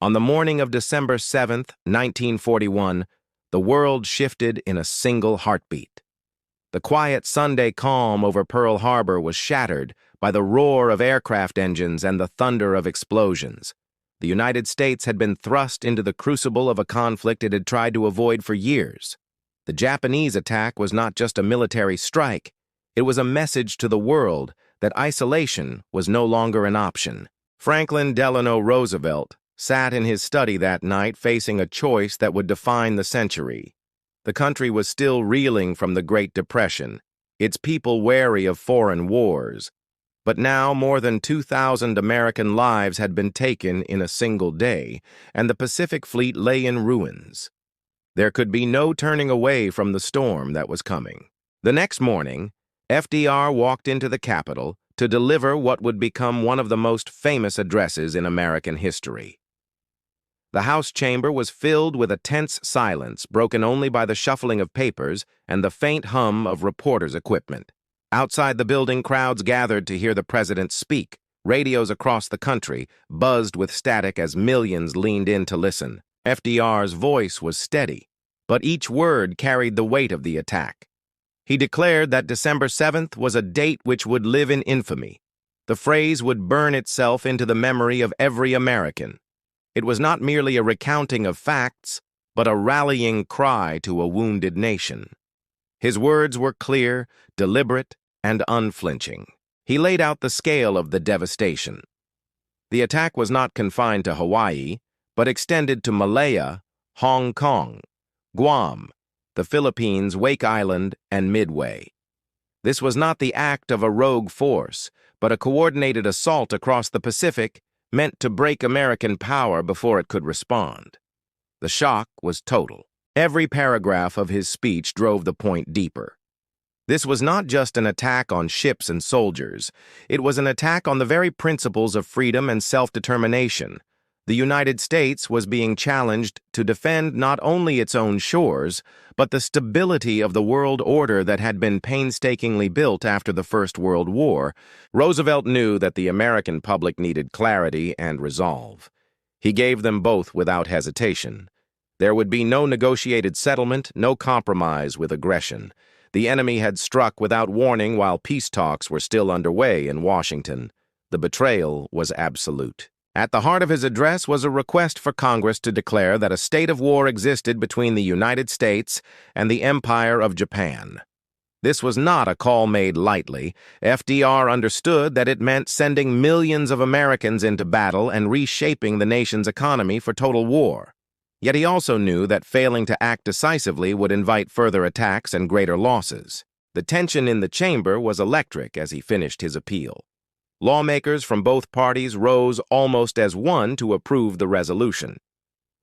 On the morning of December 7th, 1941, the world shifted in a single heartbeat. The quiet Sunday calm over Pearl Harbor was shattered by the roar of aircraft engines and the thunder of explosions. The United States had been thrust into the crucible of a conflict it had tried to avoid for years. The Japanese attack was not just a military strike, it was a message to the world that isolation was no longer an option. Franklin Delano Roosevelt sat in his study that night facing a choice that would define the century. The country was still reeling from the Great Depression, its people wary of foreign wars. But now more than 2,000 American lives had been taken in a single day, and the Pacific Fleet lay in ruins. There could be no turning away from the storm that was coming. The next morning, FDR walked into the Capitol to deliver what would become one of the most famous addresses in American history. The House chamber was filled with a tense silence, broken only by the shuffling of papers and the faint hum of reporters' equipment. Outside the building, crowds gathered to hear the president speak. Radios across the country buzzed with static as millions leaned in to listen. FDR's voice was steady, but each word carried the weight of the attack. He declared that December 7th was a date which would live in infamy. The phrase would burn itself into the memory of every American. It was not merely a recounting of facts, but a rallying cry to a wounded nation. His words were clear, deliberate, and unflinching. He laid out the scale of the devastation. The attack was not confined to Hawaii, but extended to Malaya, Hong Kong, Guam, the Philippines, Wake Island, and Midway. This was not the act of a rogue force, but a coordinated assault across the Pacific meant to break American power before it could respond. The shock was total. Every paragraph of his speech drove the point deeper. This was not just an attack on ships and soldiers. It was an attack on the very principles of freedom and self-determination. The United States was being challenged to defend not only its own shores, but the stability of the world order that had been painstakingly built after the First World War. Roosevelt knew that the American public needed clarity and resolve. He gave them both without hesitation. There would be no negotiated settlement, no compromise with aggression. The enemy had struck without warning while peace talks were still underway in Washington. The betrayal was absolute. At the heart of his address was a request for Congress to declare that a state of war existed between the United States and the Empire of Japan. This was not a call made lightly. FDR understood that it meant sending millions of Americans into battle and reshaping the nation's economy for total war. Yet he also knew that failing to act decisively would invite further attacks and greater losses. The tension in the chamber was electric as he finished his appeal. Lawmakers from both parties rose almost as one to approve the resolution.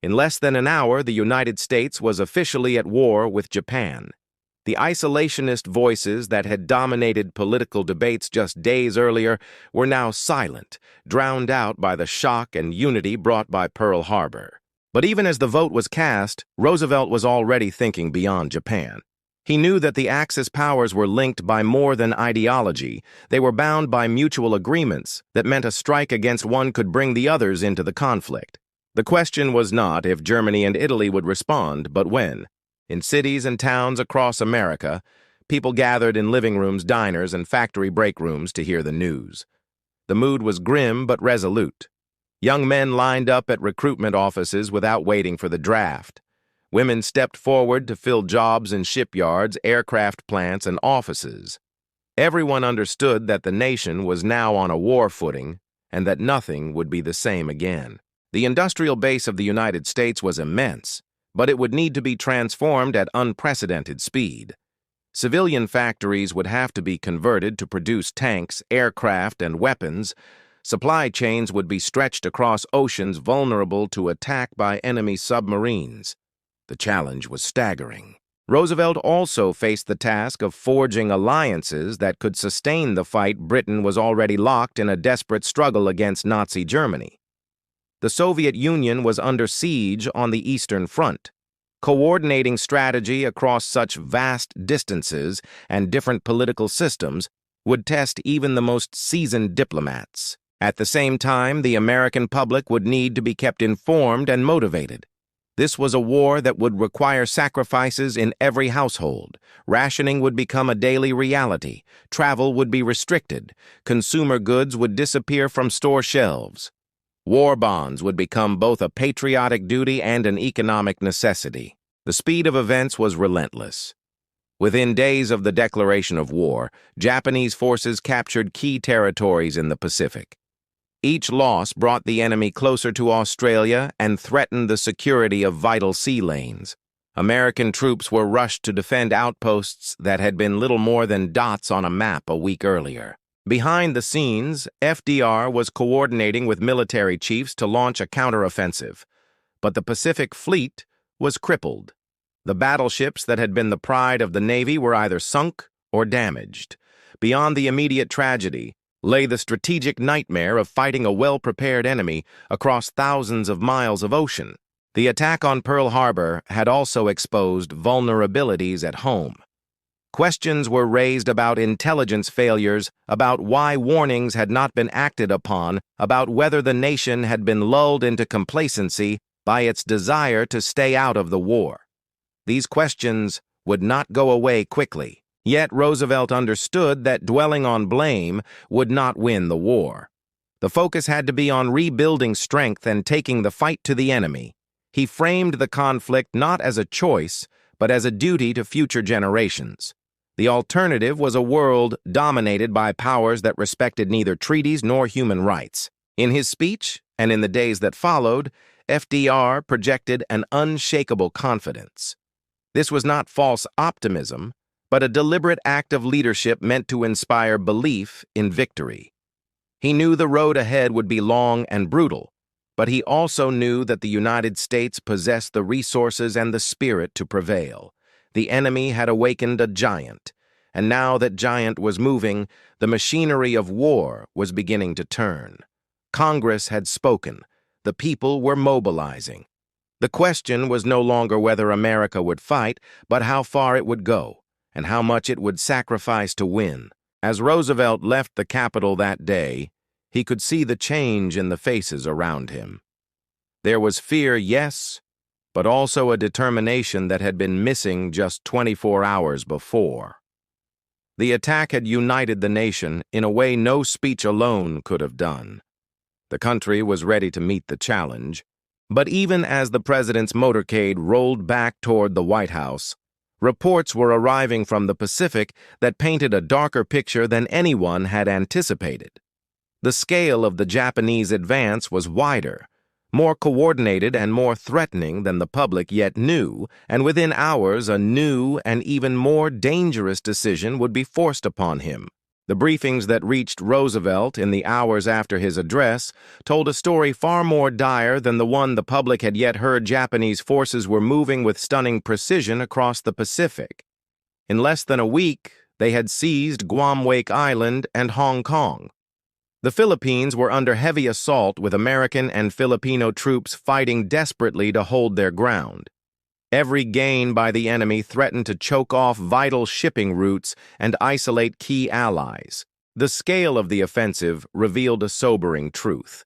In less than an hour, the United States was officially at war with Japan. The isolationist voices that had dominated political debates just days earlier were now silent, drowned out by the shock and unity brought by Pearl Harbor. But even as the vote was cast, Roosevelt was already thinking beyond Japan. He knew that the Axis powers were linked by more than ideology. They were bound by mutual agreements that meant a strike against one could bring the others into the conflict. The question was not if Germany and Italy would respond, but when. In cities and towns across America, people gathered in living rooms, diners, and factory break rooms to hear the news. The mood was grim but resolute. Young men lined up at recruitment offices without waiting for the draft. Women stepped forward to fill jobs in shipyards, aircraft plants, and offices. Everyone understood that the nation was now on a war footing and that nothing would be the same again. The industrial base of the United States was immense, but it would need to be transformed at unprecedented speed. Civilian factories would have to be converted to produce tanks, aircraft, and weapons. Supply chains would be stretched across oceans vulnerable to attack by enemy submarines. The challenge was staggering. Roosevelt also faced the task of forging alliances that could sustain the fight. Britain was already locked in a desperate struggle against Nazi Germany. The Soviet Union was under siege on the Eastern Front. Coordinating strategy across such vast distances and different political systems would test even the most seasoned diplomats. At the same time, the American public would need to be kept informed and motivated. This was a war that would require sacrifices in every household. Rationing would become a daily reality. Travel would be restricted. Consumer goods would disappear from store shelves. War bonds would become both a patriotic duty and an economic necessity. The speed of events was relentless. Within days of the declaration of war, Japanese forces captured key territories in the Pacific. Each loss brought the enemy closer to Australia and threatened the security of vital sea lanes. American troops were rushed to defend outposts that had been little more than dots on a map a week earlier. Behind the scenes, FDR was coordinating with military chiefs to launch a counteroffensive, but the Pacific Fleet was crippled. The battleships that had been the pride of the Navy were either sunk or damaged. Beyond the immediate tragedy lay the strategic nightmare of fighting a well-prepared enemy across thousands of miles of ocean. The attack on Pearl Harbor had also exposed vulnerabilities at home. Questions were raised about intelligence failures, about why warnings had not been acted upon, about whether the nation had been lulled into complacency by its desire to stay out of the war. These questions would not go away quickly. Yet Roosevelt understood that dwelling on blame would not win the war. The focus had to be on rebuilding strength and taking the fight to the enemy. He framed the conflict not as a choice, but as a duty to future generations. The alternative was a world dominated by powers that respected neither treaties nor human rights. In his speech, and in the days that followed, FDR projected an unshakable confidence. This was not false optimism, but a deliberate act of leadership meant to inspire belief in victory. He knew the road ahead would be long and brutal, but he also knew that the United States possessed the resources and the spirit to prevail. The enemy had awakened a giant, and now that giant was moving, the machinery of war was beginning to turn. Congress had spoken. The people were mobilizing. The question was no longer whether America would fight, but how far it would go, and how much it would sacrifice to win. As Roosevelt left the Capitol that day, he could see the change in the faces around him. There was fear, yes, but also a determination that had been missing just 24 hours before. The attack had united the nation in a way no speech alone could have done. The country was ready to meet the challenge, but even as the president's motorcade rolled back toward the White House, reports were arriving from the Pacific that painted a darker picture than anyone had anticipated. The scale of the Japanese advance was wider, more coordinated and more threatening than the public yet knew, and within hours a new and even more dangerous decision would be forced upon him. The briefings that reached Roosevelt in the hours after his address told a story far more dire than the one the public had yet heard. Japanese forces were moving with stunning precision across the Pacific. In less than a week, they had seized Guam-Wake Island and Hong Kong. The Philippines were under heavy assault with American and Filipino troops fighting desperately to hold their ground. Every gain by the enemy threatened to choke off vital shipping routes and isolate key allies. The scale of the offensive revealed a sobering truth.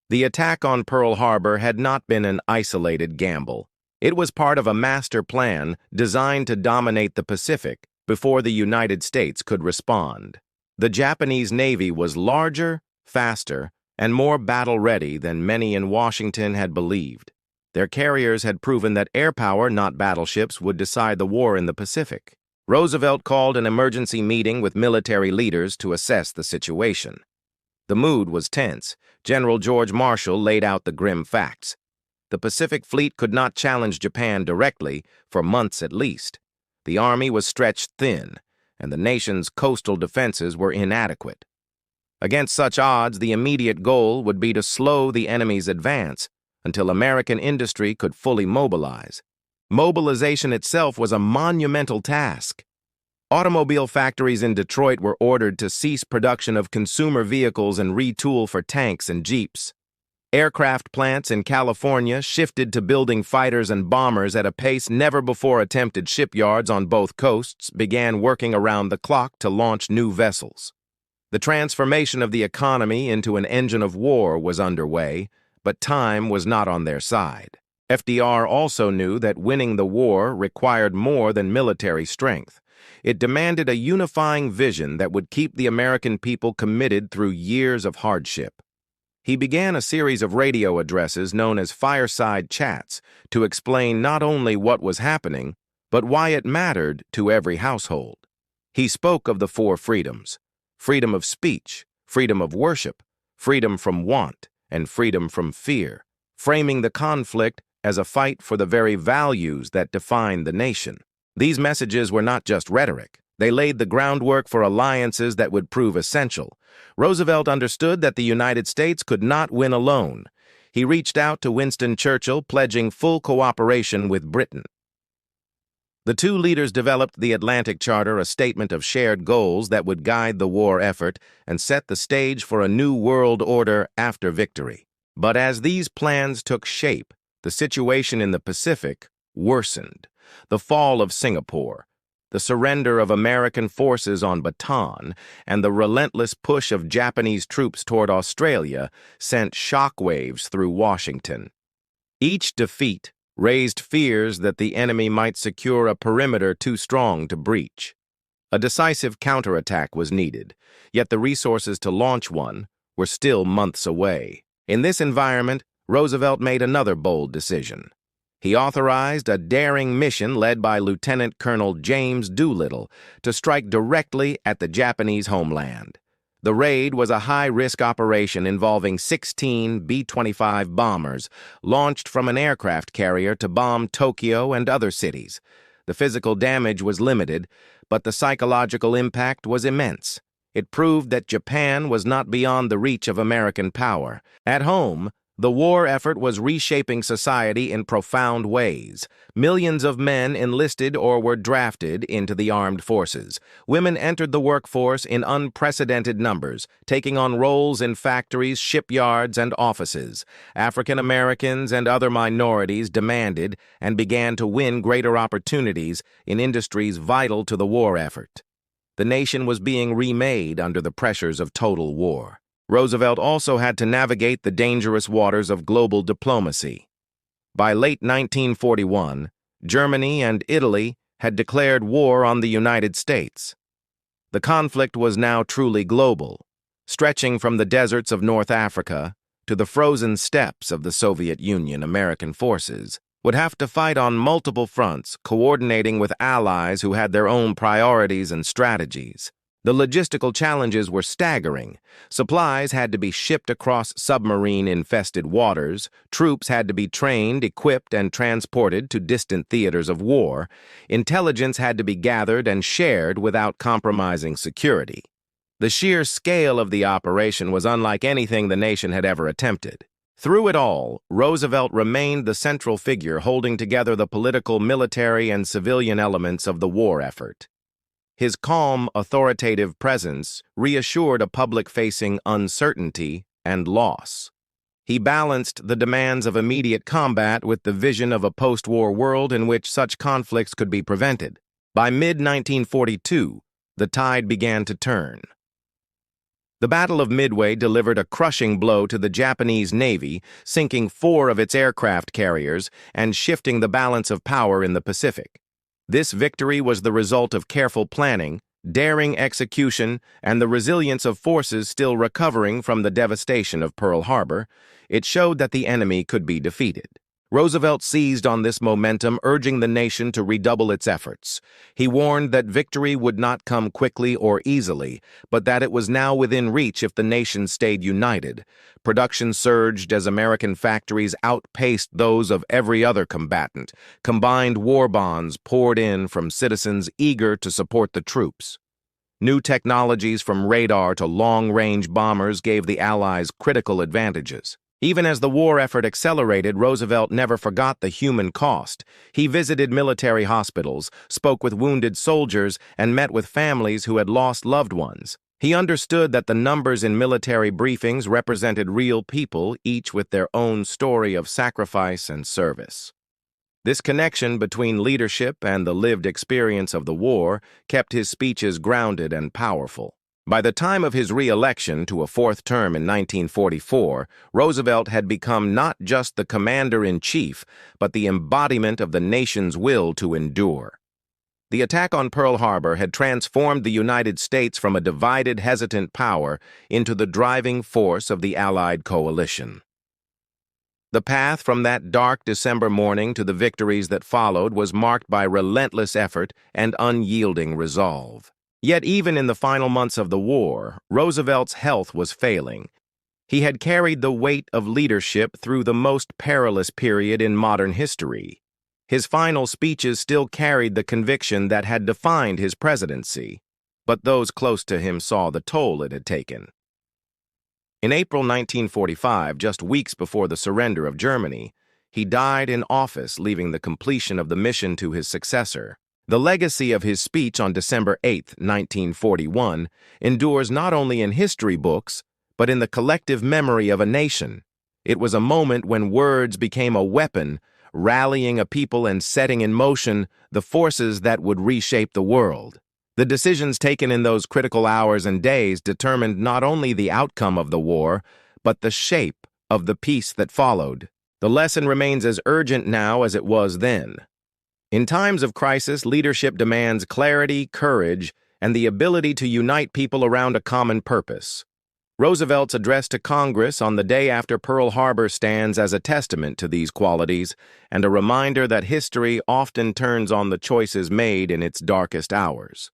The attack on Pearl Harbor had not been an isolated gamble. It was part of a master plan designed to dominate the Pacific before the United States could respond. The Japanese Navy was larger, faster, and more battle-ready than many in Washington had believed. Their carriers had proven that air power, not battleships, would decide the war in the Pacific. Roosevelt called an emergency meeting with military leaders to assess the situation. The mood was tense. General George Marshall laid out the grim facts. The Pacific Fleet could not challenge Japan directly for months at least. The Army was stretched thin, and the nation's coastal defenses were inadequate. Against such odds, the immediate goal would be to slow the enemy's advance until American industry could fully mobilize. Mobilization itself was a monumental task. Automobile factories in Detroit were ordered to cease production of consumer vehicles and retool for tanks and jeeps. Aircraft plants in California shifted to building fighters and bombers at a pace never before attempted. Shipyards on both coasts began working around the clock to launch new vessels. The transformation of the economy into an engine of war was underway, but time was not on their side. FDR also knew that winning the war required more than military strength. It demanded a unifying vision that would keep the American people committed through years of hardship. He began a series of radio addresses known as fireside chats to explain not only what was happening, but why it mattered to every household. He spoke of the four freedoms: freedom of speech, freedom of worship, freedom from want, and freedom from fear, framing the conflict as a fight for the very values that define the nation. These messages were not just rhetoric. They laid the groundwork for alliances that would prove essential. Roosevelt understood that the United States could not win alone. He reached out to Winston Churchill, pledging full cooperation with Britain. The two leaders developed the Atlantic Charter, a statement of shared goals that would guide the war effort and set the stage for a new world order after victory. But as these plans took shape, the situation in the Pacific worsened. The fall of Singapore, the surrender of American forces on Bataan, and the relentless push of Japanese troops toward Australia sent shockwaves through Washington. Each defeat raised fears that the enemy might secure a perimeter too strong to breach. A decisive counterattack was needed, yet the resources to launch one were still months away. In this environment, Roosevelt made another bold decision. He authorized a daring mission led by Lieutenant Colonel James Doolittle to strike directly at the Japanese homeland. The raid was a high-risk operation involving 16 B-25 bombers launched from an aircraft carrier to bomb Tokyo and other cities. The physical damage was limited, but the psychological impact was immense. It proved that Japan was not beyond the reach of American power. At home, the war effort was reshaping society in profound ways. Millions of men enlisted or were drafted into the armed forces. Women entered the workforce in unprecedented numbers, taking on roles in factories, shipyards, and offices. African Americans and other minorities demanded and began to win greater opportunities in industries vital to the war effort. The nation was being remade under the pressures of total war. Roosevelt also had to navigate the dangerous waters of global diplomacy. By late 1941, Germany and Italy had declared war on the United States. The conflict was now truly global, stretching from the deserts of North Africa to the frozen steppes of the Soviet Union. American forces would have to fight on multiple fronts, coordinating with allies who had their own priorities and strategies. The logistical challenges were staggering. Supplies had to be shipped across submarine-infested waters, troops had to be trained, equipped, and transported to distant theaters of war, intelligence had to be gathered and shared without compromising security. The sheer scale of the operation was unlike anything the nation had ever attempted. Through it all, Roosevelt remained the central figure holding together the political, military, and civilian elements of the war effort. His calm, authoritative presence reassured a public facing uncertainty and loss. He balanced the demands of immediate combat with the vision of a post-war world in which such conflicts could be prevented. By mid-1942, the tide began to turn. The Battle of Midway delivered a crushing blow to the Japanese Navy, sinking 4 of its aircraft carriers and shifting the balance of power in the Pacific. This victory was the result of careful planning, daring execution, and the resilience of forces still recovering from the devastation of Pearl Harbor. It showed that the enemy could be defeated. Roosevelt seized on this momentum, urging the nation to redouble its efforts. He warned that victory would not come quickly or easily, but that it was now within reach if the nation stayed united. Production surged as American factories outpaced those of every other combatant. Combined war bonds poured in from citizens eager to support the troops. New technologies from radar to long-range bombers gave the Allies critical advantages. Even as the war effort accelerated, Roosevelt never forgot the human cost. He visited military hospitals, spoke with wounded soldiers, and met with families who had lost loved ones. He understood that the numbers in military briefings represented real people, each with their own story of sacrifice and service. This connection between leadership and the lived experience of the war kept his speeches grounded and powerful. By the time of his re-election to a fourth term in 1944, Roosevelt had become not just the commander-in-chief, but the embodiment of the nation's will to endure. The attack on Pearl Harbor had transformed the United States from a divided, hesitant power into the driving force of the Allied coalition. The path from that dark December morning to the victories that followed was marked by relentless effort and unyielding resolve. Yet even in the final months of the war, Roosevelt's health was failing. He had carried the weight of leadership through the most perilous period in modern history. His final speeches still carried the conviction that had defined his presidency, but those close to him saw the toll it had taken. In April 1945, just weeks before the surrender of Germany, he died in office, leaving the completion of the mission to his successor. The legacy of his speech on December 8, 1941, endures not only in history books, but in the collective memory of a nation. It was a moment when words became a weapon, rallying a people and setting in motion the forces that would reshape the world. The decisions taken in those critical hours and days determined not only the outcome of the war, but the shape of the peace that followed. The lesson remains as urgent now as it was then. In times of crisis, leadership demands clarity, courage, and the ability to unite people around a common purpose. Roosevelt's address to Congress on the day after Pearl Harbor stands as a testament to these qualities and a reminder that history often turns on the choices made in its darkest hours.